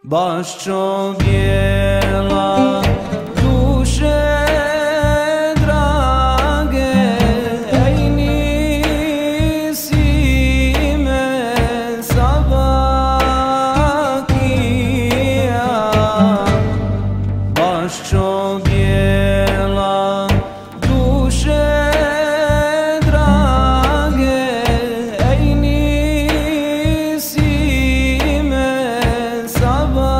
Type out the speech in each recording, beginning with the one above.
Baščo bijela, duše drage, ej nisi me sabakija. Baščo bijela, duše drage, ej nisi me sabakija.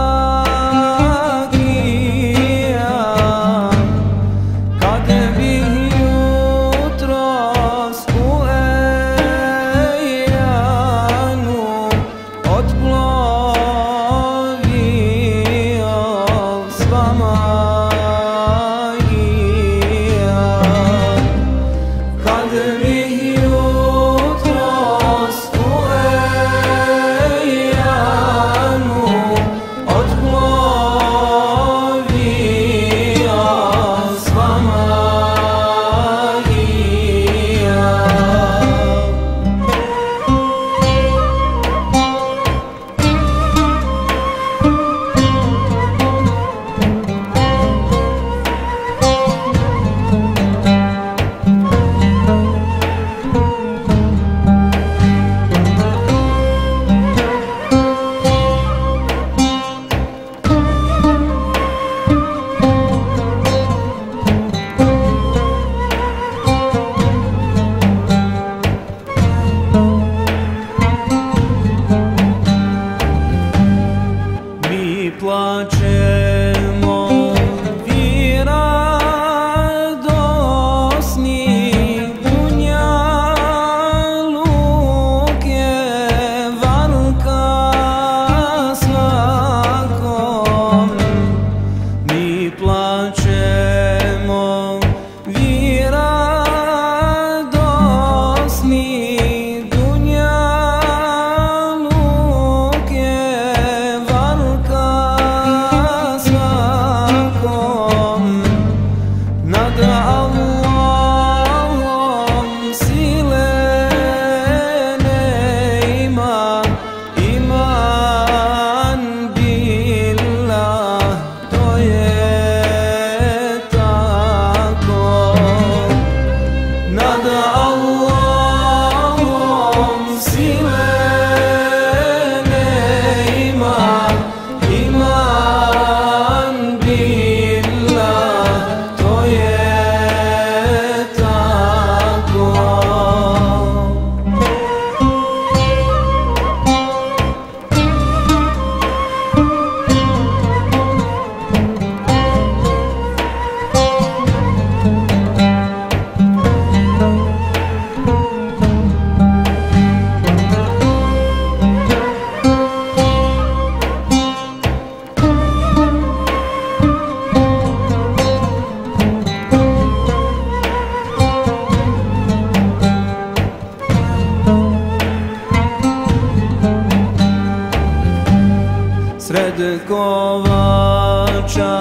Kad bih jutros u Ejanu otplovio s vama ja. Kad bih jutros u Ejanu otplovio s vama ja. Mi plačemo, vi radosni, dunjaluk je varka svakom. Mi plačemo, vi radosni, dunjaluk je varka svakom. Nad Allahom sile nema, iman billah, to je tako. Nad Allahom sile nema, iman billah, to je tako. Sred kovača